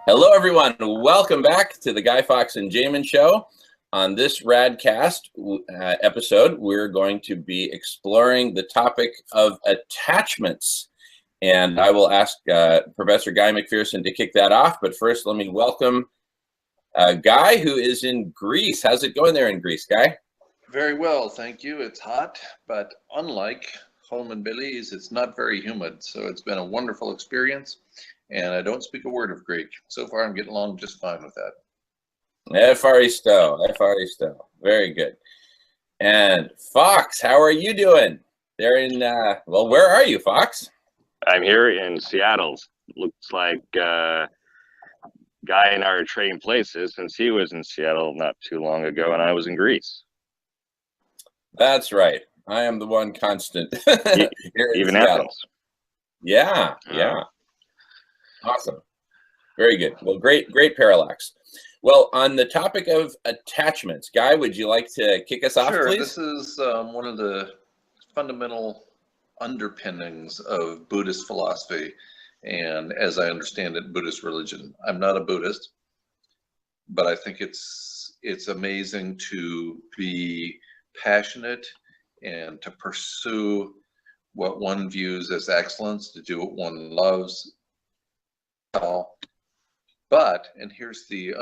Hello, everyone. Welcome back to the Guy Fawkes and Jamen show. On this Radcast episode, we're going to be exploring the topic of attachments. And I will ask Professor Guy McPherson to kick that off. But first, let me welcome Guy, who is in Greece. How's it going there in Greece, Guy? Very well, thank you. It's hot, but unlike home in Belize, it's not very humid. So it's been a wonderful experience. And I don't speak a word of Greek. So far, I'm getting along just fine with that. Efaristo. Very good. And Fawkes, how are you doing? They're in, well, where are you, Fawkes? I'm here in Seattle. Looks like Guy and I are trading places since he was in Seattle not too long ago and I was in Greece. That's right. I am the one constant. Even Athens. Yeah. Awesome. Very good. Well, great parallax. Well, on the topic of attachments, Guy, would you like to kick us off, Sure. please? This is one of the fundamental underpinnings of Buddhist philosophy, and as I understand it, Buddhist religion. I'm not a Buddhist, but I think it's amazing to be passionate and to pursue what one views as excellence, to do what one loves. But, and here's the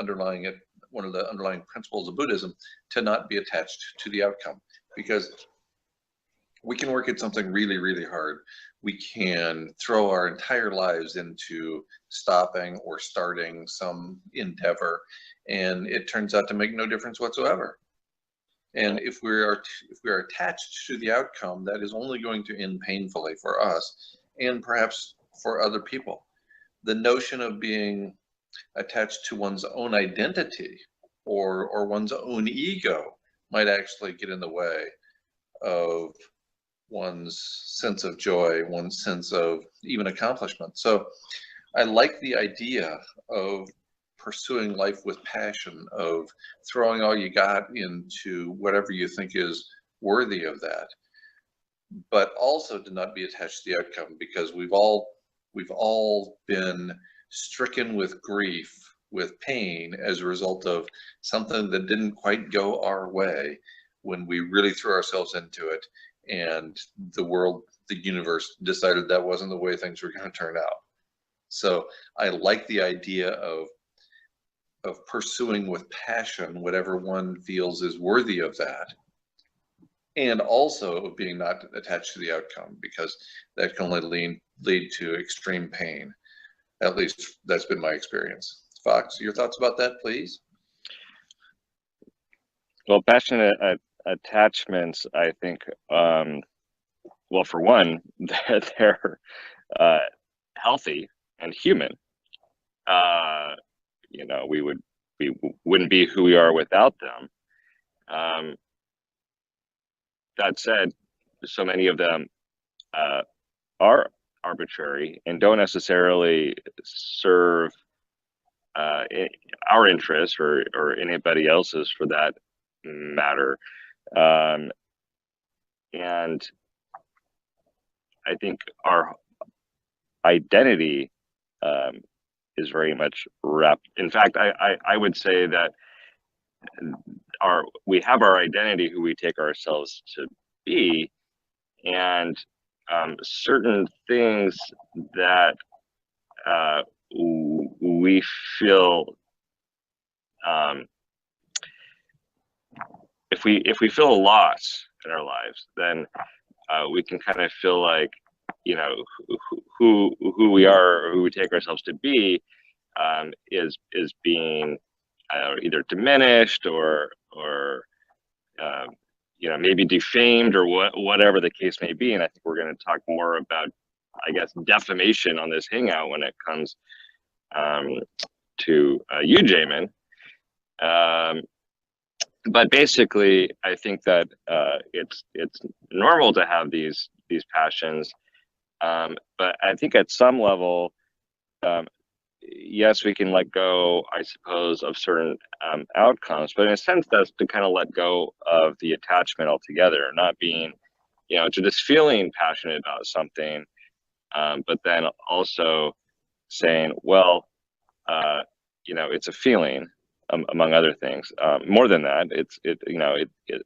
one of the underlying principles of Buddhism, to not be attached to the outcome, because we can work at something really, really hard. We can throw our entire lives into stopping or starting some endeavor, and it turns out to make no difference whatsoever. And if we are attached to the outcome, that is only going to end painfully for us and perhaps for other people. The notion of being attached to one's own identity or one's own ego might actually get in the way of one's sense of joy, one's sense of even accomplishment. So I like the idea of pursuing life with passion, of throwing all you got into whatever you think is worthy of that, but also to not be attached to the outcome, because we've all been stricken with grief, with pain as a result of something that didn't quite go our way when we really threw ourselves into it, and the world, the universe decided that wasn't the way things were going to turn out. So I like the idea of pursuing with passion whatever one feels is worthy of that, and also being not attached to the outcome, because that can only lead to extreme pain. At least that's been my experience. Fawkes, your thoughts about that, please? Well, passionate attachments, I think, well, for one, they're healthy and human. We wouldn't be who we are without them. That said, so many of them are arbitrary and don't necessarily serve our interests or anybody else's for that matter. And I think our identity is very much wrapped. In fact, I would say that we have our identity, who we take ourselves to be, and certain things that we feel, if we feel a loss in our lives, then we can kind of feel like, who we are, or who we take ourselves to be, is being either diminished or maybe defamed, or whatever the case may be. And I think we're going to talk more about, I guess, defamation on this hangout when it comes to you, Jamen. But basically, I think that it's normal to have these passions, but I think at some level, yes, we can let go, I suppose, of certain outcomes, but in a sense, that's to kind of let go of the attachment altogether, not being, to just feeling passionate about something, but then also saying, well, it's a feeling, among other things. More than that,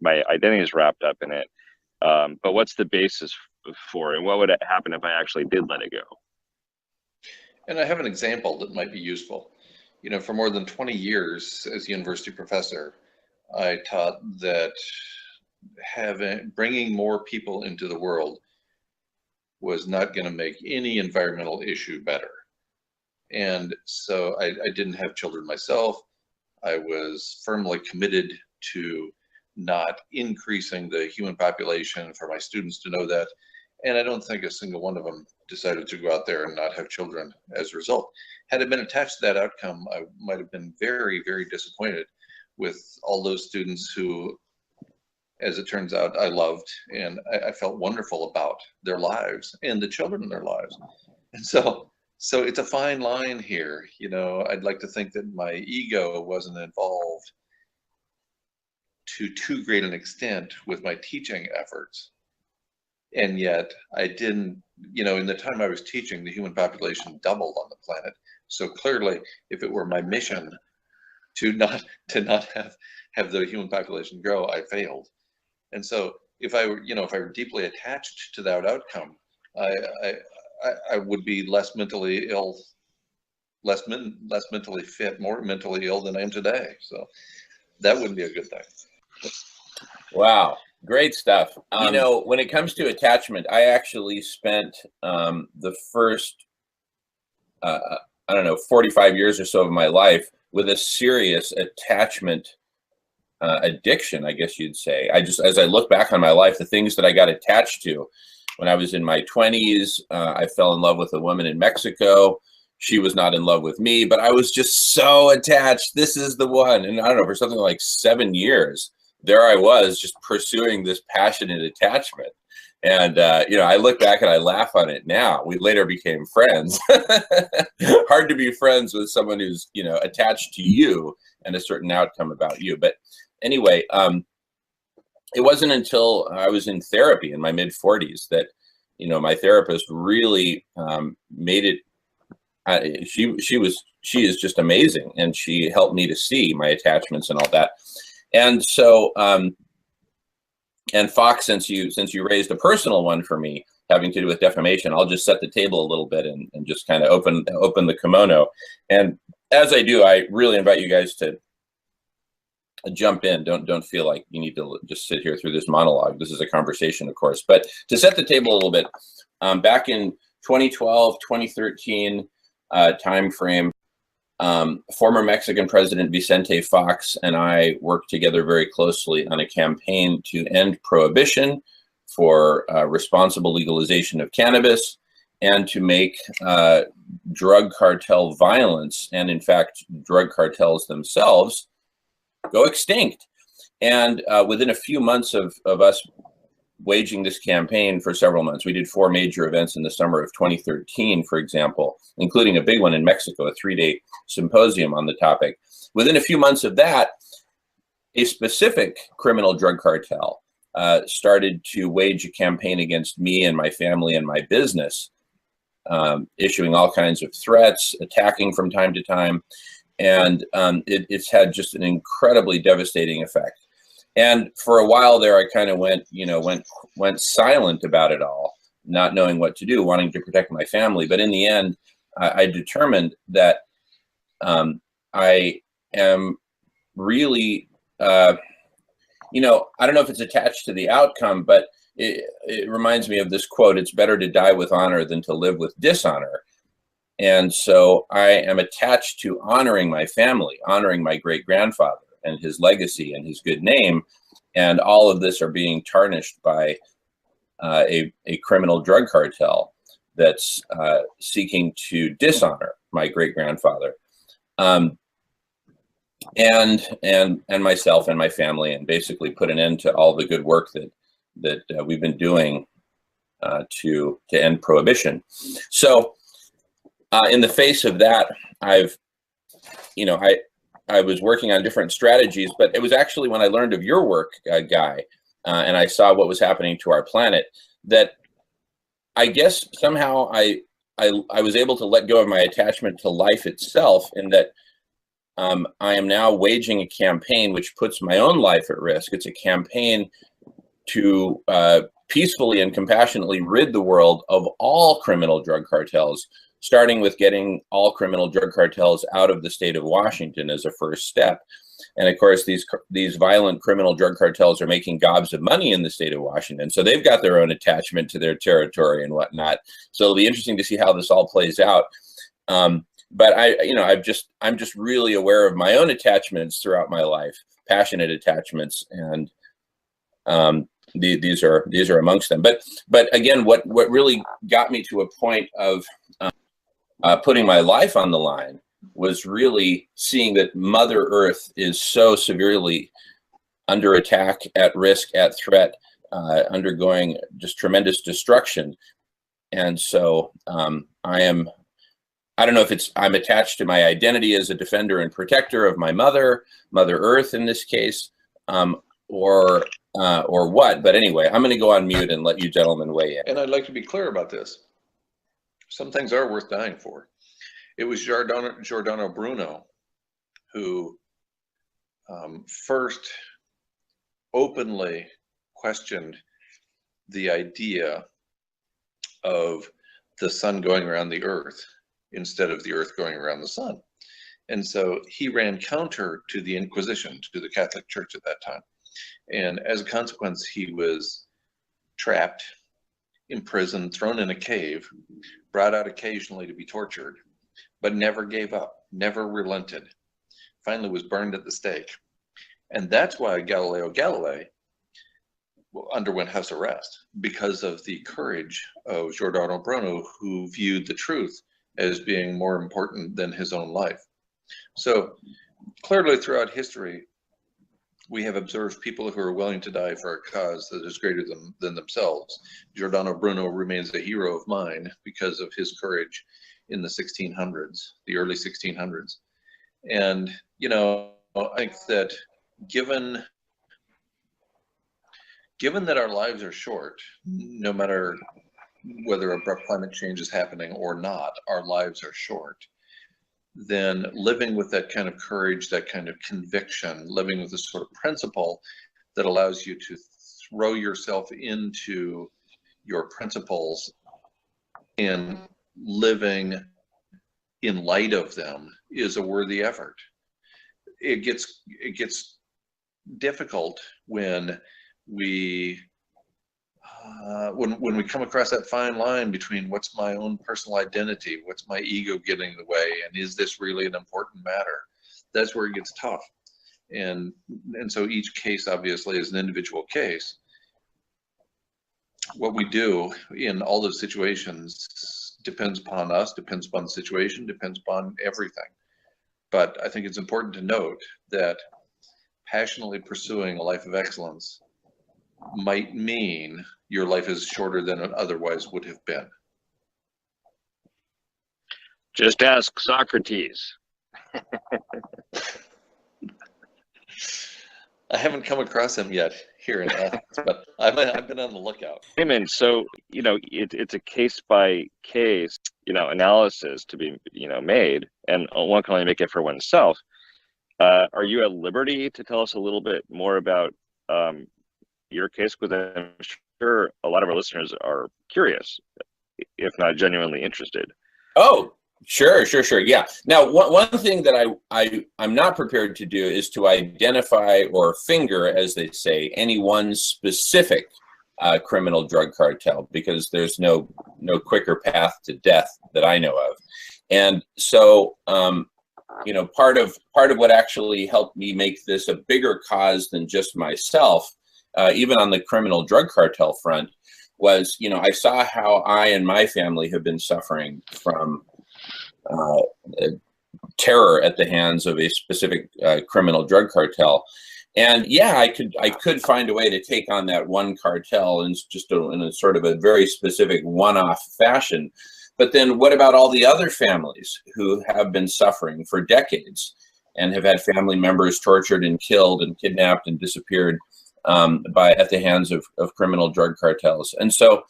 my identity is wrapped up in it. But what's the basis for it? And what would happen if I actually did let it go? And I have an example that might be useful. For more than 20 years as a university professor, I taught that bringing more people into the world was not going to make any environmental issue better. And so I didn't have children myself. I was firmly committed to not increasing the human population, for my students to know that. And I don't think a single one of them decided to go out there and not have children as a result. Had I been attached to that outcome, I might have been very, very disappointed with all those students who, as it turns out, I loved, and I felt wonderful about their lives and the children in their lives. And so it's a fine line here. I'd like to think that my ego wasn't involved to too great an extent with my teaching efforts. And yet I didn't, in the time I was teaching, the human population doubled on the planet. So clearly, if it were my mission to not have the human population grow, I failed. And so if I were deeply attached to that outcome, I would be less mentally ill, less mentally fit, more mentally ill than I am today. So that wouldn't be a good thing. Wow. Great stuff. When it comes to attachment, I actually spent the first, 45 years or so of my life with a serious attachment addiction, I guess you'd say. As I look back on my life, the things that I got attached to when I was in my 20s, I fell in love with a woman in Mexico. She was not in love with me, but I was just so attached. This is the one. And I don't know, for something like 7 years, there I was just pursuing this passionate attachment. And, I look back and I laugh on it now. We later became friends. Hard to be friends with someone who's, attached to you and a certain outcome about you. But anyway, it wasn't until I was in therapy in my mid-40s that, my therapist really made it. She is just amazing, and she helped me to see my attachments and all that. And so, and Fawkes, since you raised a personal one for me having to do with defamation, I'll just set the table a little bit and just kind of open the kimono. And as I do, I really invite you guys to jump in. Don't feel like you need to just sit here through this monologue. This is a conversation, of course. But to set the table a little bit, back in 2012, 2013 time frame, former Mexican President Vicente Fawkes and I worked together very closely on a campaign to end prohibition, for responsible legalization of cannabis, and to make drug cartel violence, and in fact drug cartels themselves, go extinct. And within a few months of us waging this campaign for several months, we did 4 major events in the summer of 2013, for example, including a big one in Mexico, a 3-day symposium on the topic. Within a few months of that, a specific criminal drug cartel started to wage a campaign against me and my family and my business, issuing all kinds of threats, attacking from time to time. And it's had just an incredibly devastating effect. And for a while there, I kind of went silent about it all, not knowing what to do, wanting to protect my family. But in the end, I determined that I am really, I don't know if it's attached to the outcome, but it reminds me of this quote: "It's better to die with honor than to live with dishonor." And so I am attached to honoring my family, honoring my great-grandfather and his legacy and his good name. And all of this are being tarnished by a criminal drug cartel that's seeking to dishonor my great-grandfather, and myself and my family, and basically put an end to all the good work that we've been doing to end prohibition. So in the face of that, I was working on different strategies, but it was actually when I learned of your work, Guy, and I saw what was happening to our planet, that I guess somehow I was able to let go of my attachment to life itself, in that I am now waging a campaign which puts my own life at risk. It's a campaign to peacefully and compassionately rid the world of all criminal drug cartels, starting with getting all criminal drug cartels out of the state of Washington as a first step. And of course, these violent criminal drug cartels are making gobs of money in the state of Washington. So they've got their own attachment to their territory and whatnot. So it'll be interesting to see how this all plays out. But I'm just really aware of my own attachments throughout my life, passionate attachments, and these are amongst them. But again, what really got me to a point of putting my life on the line was really seeing that Mother Earth is so severely under attack, at risk, at threat, undergoing just tremendous destruction. And so I don't know if I'm attached to my identity as a defender and protector of my Mother Earth in this case, or what. But anyway, I'm going to go on mute and let you gentlemen weigh in. And I'd like to be clear about this. Some things are worth dying for. It was Giordano Bruno who first openly questioned the idea of the sun going around the earth instead of the earth going around the sun. And so he ran counter to the Inquisition, to the Catholic Church at that time. And as a consequence, he was trapped, imprisoned, thrown in a cave, brought out occasionally to be tortured, but never gave up, never relented. Finally was burned at the stake. And that's why Galileo Galilei underwent house arrest, because of the courage of Giordano Bruno, who viewed the truth as being more important than his own life. So clearly throughout history, we have observed people who are willing to die for a cause that is greater than themselves. Giordano Bruno remains a hero of mine because of his courage in the 1600s, the early 1600s. And, you know, I think that given that our lives are short, no matter whether abrupt climate change is happening or not, our lives are short, then living with that kind of courage, that kind of conviction, living with this sort of principle that allows you to throw yourself into your principles and living in light of them is a worthy effort. It gets difficult when we when we come across that fine line between what's my own personal identity, what's my ego getting in the way, and is this really an important matter? That's where it gets tough. And so each case obviously is an individual case. What we do in all those situations depends upon us, depends upon the situation, depends upon everything. But I think it's important to note that passionately pursuing a life of excellence might mean your life is shorter than it otherwise would have been. Just ask Socrates. I haven't come across him yet here in Athens, but I've been on the lookout. Jamen, so, you know, it's a case by case, you know, analysis to be, you know, made, and one can only make it for oneself. Are you at liberty to tell us a little bit more about your case? Because I'm sure a lot of our listeners are curious, if not genuinely interested. Oh, sure. Yeah. Now, one thing that I'm not prepared to do is to identify or finger, as they say, any one specific criminal drug cartel, because there's no quicker path to death that I know of. And so, you know, part of what actually helped me make this a bigger cause than just myself, even on the criminal drug cartel front, was, you know, I saw how I and my family have been suffering from terror at the hands of a specific criminal drug cartel. And yeah, I could find a way to take on that one cartel in just in a sort of a very specific one-off fashion. But then what about all the other families who have been suffering for decades and have had family members tortured and killed and kidnapped and disappeared at the hands of criminal drug cartels? And so,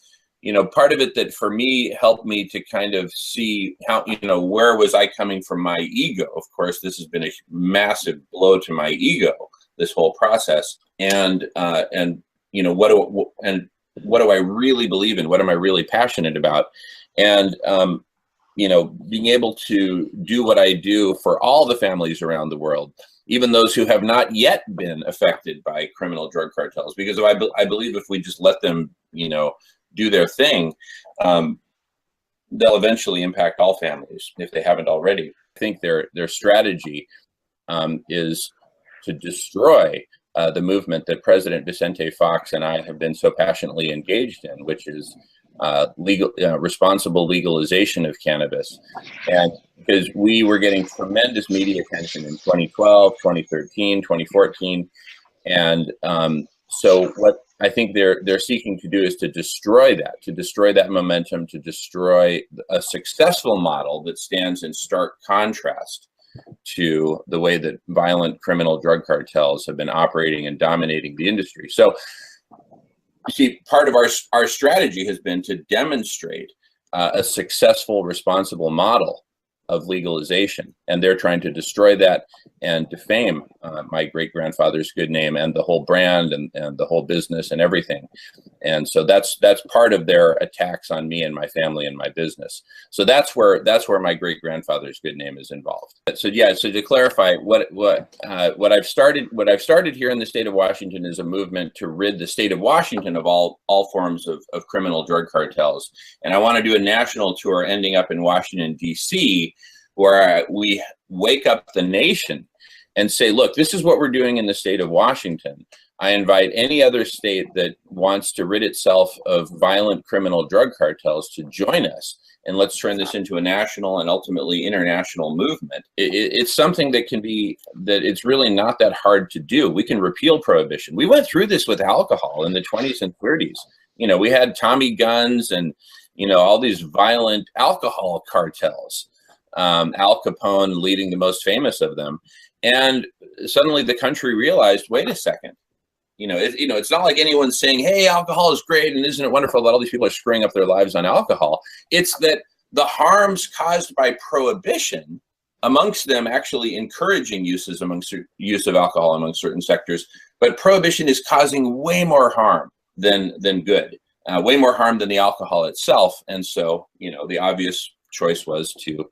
part of it that for me helped me to kind of see how, where was I coming from my ego? Of course, this has been a massive blow to my ego, this whole process. And what do I really believe in? What am I really passionate about? And, being able to do what I do for all the families around the world, even those who have not yet been affected by criminal drug cartels, because I believe if we just let them, do their thing, they'll eventually impact all families if they haven't already. I think their strategy is to destroy the movement that President Vicente Fawkes and I have been so passionately engaged in, which is responsible legalization of cannabis. And because we were getting tremendous media attention in 2012, 2013, 2014. And so what I think they're seeking to do is to destroy that momentum, to destroy a successful model that stands in stark contrast to the way that violent criminal drug cartels have been operating and dominating the industry. So you see, part of our strategy has been to demonstrate a successful, responsible model of legalization, and they're trying to destroy that and defame my great-grandfather's good name and the whole brand and the whole business and everything. And so that's part of their attacks on me and my family and my business. So that's where my great-grandfather's good name is involved. So yeah, so to clarify, what I've started here in the state of Washington is a movement to rid the state of Washington of all forms of criminal drug cartels. And I want to do a national tour ending up in Washington, D.C., where we wake up the nation and say, look, this is what we're doing in the state of Washington. I invite any other state that wants to rid itself of violent criminal drug cartels to join us. And let's turn this into a national and ultimately international movement. It's something that it's really not that hard to do. We can repeal prohibition. We went through this with alcohol in the 20s and 30s. We had Tommy guns and, all these violent alcohol cartels. Al Capone leading the most famous of them. And suddenly the country realized, wait a second, it's not like anyone's saying, hey, alcohol is great and isn't it wonderful that all these people are screwing up their lives on alcohol. It's that the harms caused by prohibition, amongst them actually encouraging use of alcohol among certain sectors, but prohibition is causing way more harm than good, way more harm than the alcohol itself. And so, the obvious choice was to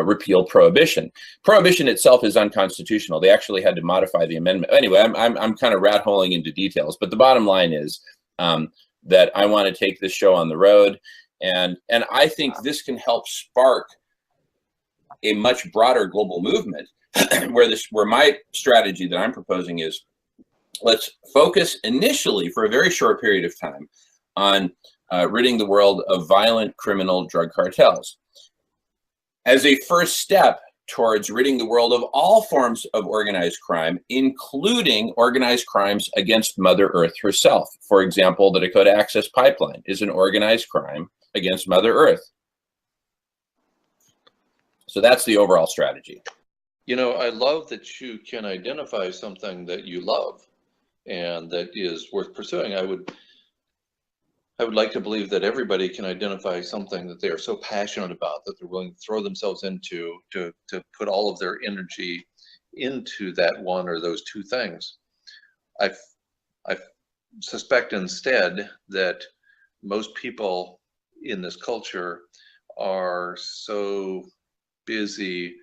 repeal prohibition. Prohibition itself is unconstitutional. They actually had to modify the amendment. Anyway, I'm kind of rat holing into details, but the bottom line is that I want to take this show on the road, and I think this can help spark a much broader global movement where my strategy that I'm proposing is, let's focus initially for a very short period of time on ridding the world of violent criminal drug cartels. As a first step towards ridding the world of all forms of organized crime, including organized crimes against Mother Earth herself. For example, the Dakota Access Pipeline is an organized crime against Mother Earth. So that's the overall strategy. I love that you can identify something that you love and that is worth pursuing. I would like to believe that everybody can identify something that they are so passionate about that they're willing to throw themselves into, to put all of their energy into that one or those two things. I suspect instead that most people in this culture are so busy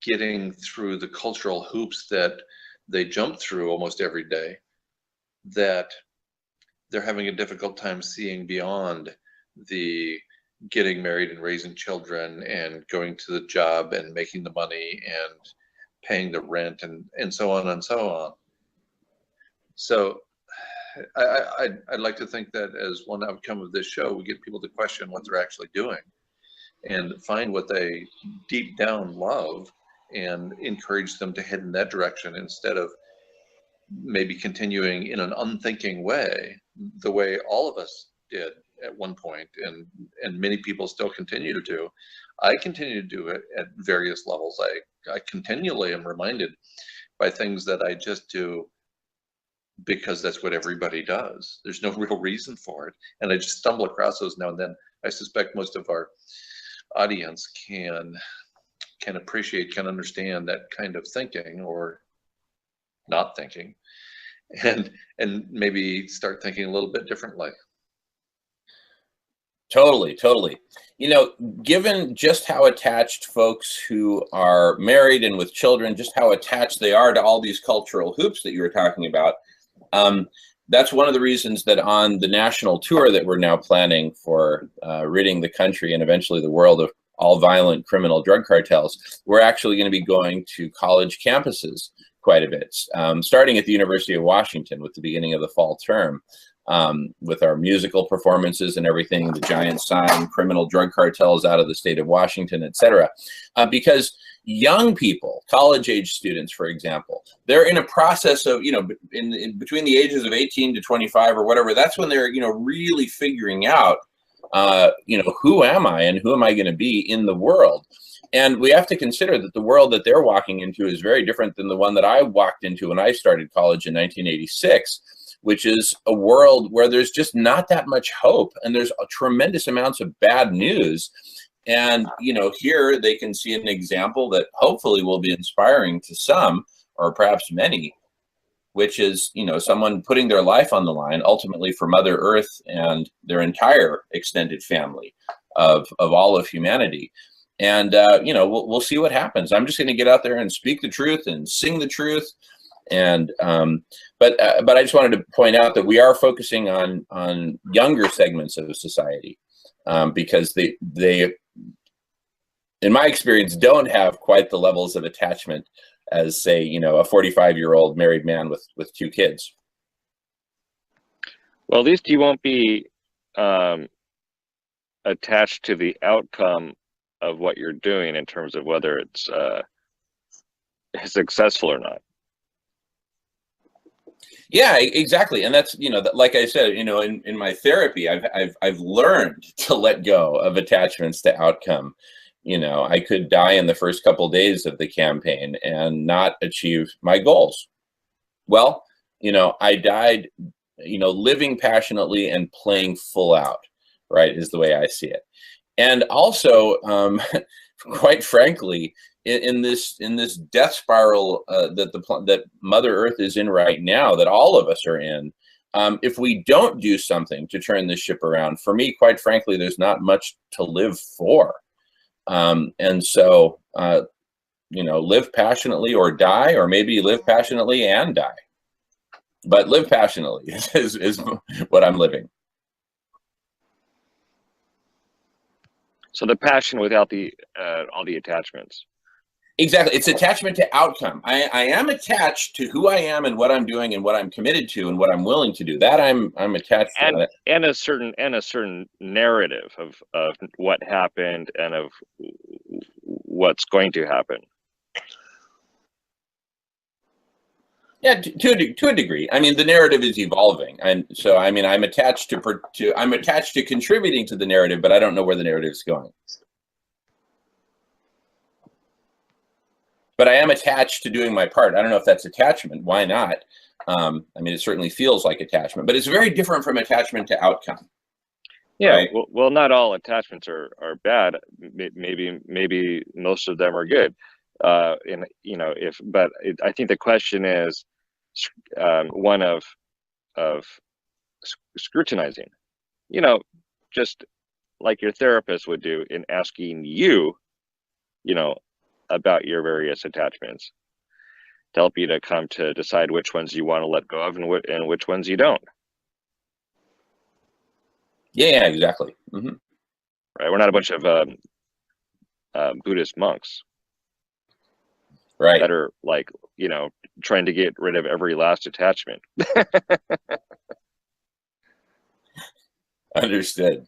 getting through the cultural hoops that they jump through almost every day that they're having a difficult time seeing beyond the getting married and raising children and going to the job and making the money and paying the rent and so on and so on. So I'd like to think that as one outcome of this show, we get people to question what they're actually doing and find what they deep down love and encourage them to head in that direction instead of maybe continuing in an unthinking way, the way all of us did at one point, and many people still continue to do. I continue to do it at various levels. I continually am reminded by things that I just do because that's what everybody does. There's no real reason for it. And I just stumble across those now and then. I suspect most of our audience can appreciate, can understand that kind of thinking or not thinking, and maybe start thinking a little bit differently. Totally, totally. You know, given just how attached folks who are married and with children, just how attached they are to all these cultural hoops that you were talking about, that's one of the reasons that on the national tour that we're now planning for ridding the country and eventually the world of all violent criminal drug cartels, we're actually going to be going to college campuses quite a bit, starting at the University of Washington with the beginning of the fall term. With our musical performances and everything, the giant sign, criminal drug cartels out of the state of Washington, et cetera. Because young people, college-age students, for example, they're in a process of, you know, in between the ages of 18 to 25 or whatever, that's when they're, you know, really figuring out, you know, who am I and who am I going to be in the world? And we have to consider that the world that they're walking into is very different than the one that I walked into when I started college in 1986. Which is a world where there's just not that much hope, and there's a tremendous amounts of bad news. And, you know, here they can see an example that hopefully will be inspiring to some, or perhaps many, which is, you know, someone putting their life on the line, ultimately for Mother Earth and their entire extended family of all of humanity. And, you know, we'll see what happens. I'm just going to get out there and speak the truth and sing the truth. And but I just wanted to point out that we are focusing on younger segments of society because they, in my experience, don't have quite the levels of attachment as, say, you know, a 45-year-old married man with 2 kids. Well, at least you won't be attached to the outcome of what you're doing in terms of whether it's successful or not. Yeah, exactly. And that's, you know, like I said, you know, in my therapy, I've learned to let go of attachments to outcome. You know, I could die in the first couple of days of the campaign and not achieve my goals. Well, you know, I died, you know, living passionately and playing full out, right, is the way I see it. And also, quite frankly, in this death spiral that Mother Earth is in right now, that all of us are in, if we don't do something to turn this ship around, for me, quite frankly, there's not much to live for. And so, you know, live passionately or die, or maybe live passionately and die. But live passionately is what I'm living. So the passion without the all the attachments. Exactly. It's attachment to outcome. I am attached to who I am and what I'm doing and what I'm committed to and what I'm willing to do. That I'm attached to that. And a certain narrative of what happened and of what's going to happen. Yeah, to a degree. I mean, the narrative is evolving, and so I mean, I'm attached to contributing to the narrative, but I don't know where the narrative is going. But I am attached to doing my part. I don't know if that's attachment. Why not? I mean, it certainly feels like attachment, but it's very different from attachment to outcome. Yeah. Right? Well, not all attachments are bad. Maybe most of them are good. And you know, I think the question is one of scrutinizing. You know, just like your therapist would do in asking you, you know, about your various attachments to help you to come to decide which ones you want to let go of and which ones you don't. Yeah, exactly. Mm-hmm. Right. We're not a bunch of Buddhist monks. Right. That are, like, you know, trying to get rid of every last attachment. Understood.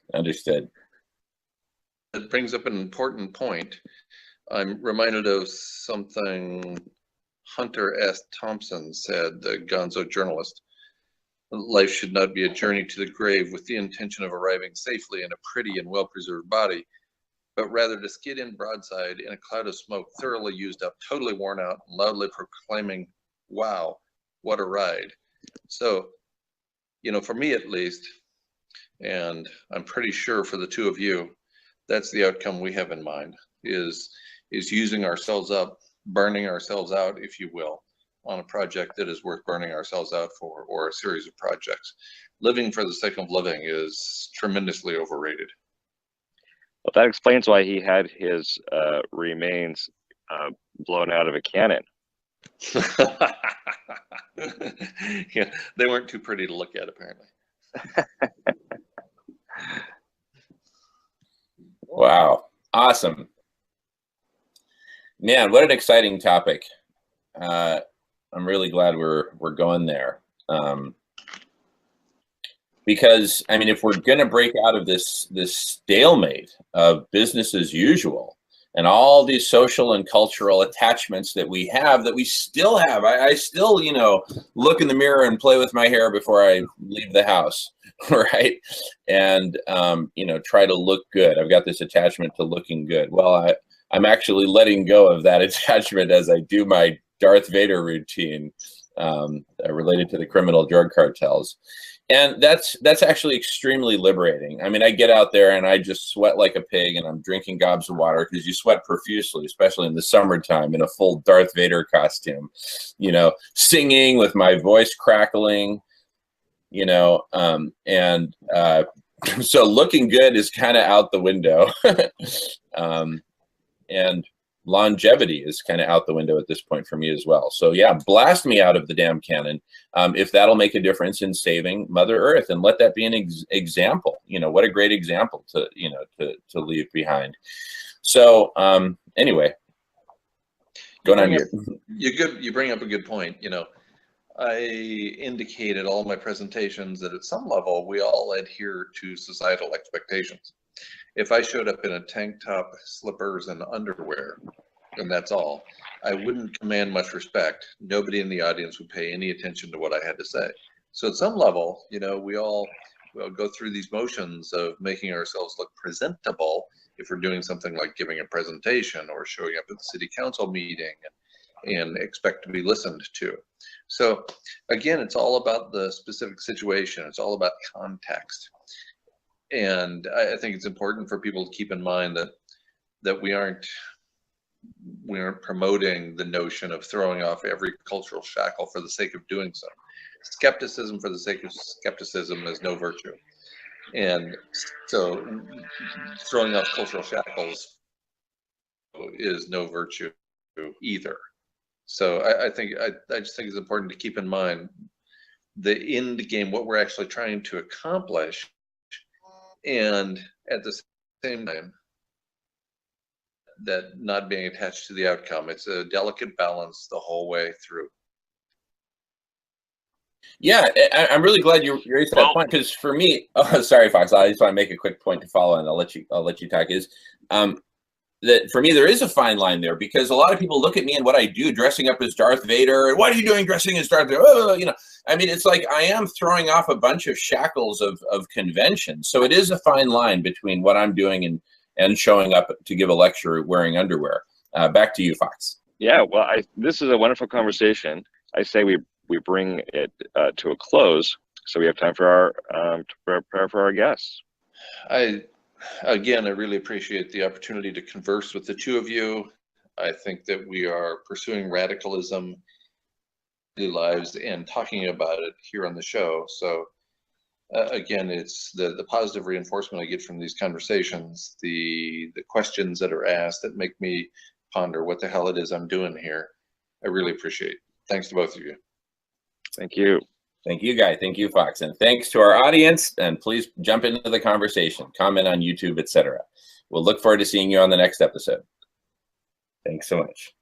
It brings up an important point. I'm reminded of something Hunter S. Thompson said, the gonzo journalist. Life should not be a journey to the grave with the intention of arriving safely in a pretty and well-preserved body, but rather to skid in broadside in a cloud of smoke, thoroughly used up, totally worn out, and loudly proclaiming, "Wow, what a ride." So, you know, for me at least, and I'm pretty sure for the two of you, that's the outcome we have in mind, is using ourselves up, burning ourselves out, if you will, on a project that is worth burning ourselves out for, or a series of projects. Living for the sake of living is tremendously overrated. Well, that explains why he had his remains blown out of a cannon. Yeah, they weren't too pretty to look at, apparently. Wow, awesome, man! What an exciting topic. I'm really glad we're going there, because I mean, if we're going to break out of this stalemate of business as usual and all these social and cultural attachments that we still have, I still, you know, look in the mirror and play with my hair before I leave the house, right? And you know, try to look good. I've got this attachment to looking good. Well, I'm actually letting go of that attachment as I do my Darth Vader routine related to the criminal drug cartels. And that's actually extremely liberating. I mean, I get out there and I just sweat like a pig, and I'm drinking gobs of water, because you sweat profusely, especially in the summertime, in a full Darth Vader costume, you know, singing with my voice crackling, you know, so looking good is kind of out the window. And longevity is kind of out the window at this point for me as well. So yeah, blast me out of the damn cannon, if that'll make a difference in saving Mother Earth, and let that be an example. You know, what a great example to, you know, to leave behind. So anyway, going on here. You bring up a good point. You know, I indicated all my presentations that at some level we all adhere to societal expectations. If I showed up in a tank top, slippers, and underwear, and that's all, I wouldn't command much respect. Nobody in the audience would pay any attention to what I had to say. So at some level, you know, we all go through these motions of making ourselves look presentable if we're doing something like giving a presentation or showing up at the city council meeting and expect to be listened to. So again, it's all about the specific situation. It's all about context. And I think it's important for people to keep in mind that we aren't promoting the notion of throwing off every cultural shackle for the sake of doing so. Skepticism for the sake of skepticism is no virtue. And so throwing off cultural shackles is no virtue either. So I just think it's important to keep in mind the end game, what we're actually trying to accomplish, and at the same time, that not being attached to the outcome. It's a delicate balance the whole way through. Yeah, I'm really glad you raised that point, because for me, oh, sorry, Fawkes, I just want to make a quick point to follow, and I'll let you talk. Is that for me there is a fine line there, because a lot of people look at me and what I do, dressing up as Darth Vader, and what are you doing dressing as Darth Vader? Oh, you know, I mean, it's like I am throwing off a bunch of shackles of convention. So it is a fine line between what I'm doing and showing up to give a lecture wearing underwear. Back to you, Fawkes. Yeah, well, this is a wonderful conversation. I say we bring it to a close, so we have time for our to prepare for our guests. Again, I really appreciate the opportunity to converse with the two of you. I think that we are pursuing radicalism in our lives and talking about it here on the show. So again, it's the positive reinforcement I get from these conversations, the questions that are asked that make me ponder what the hell it is I'm doing here. I really appreciate it. Thanks to both of you. Thank you. Thank you, Guy. Thank you, Fawkes. And thanks to our audience. And please jump into the conversation, comment on YouTube, etc. We'll look forward to seeing you on the next episode. Thanks so much.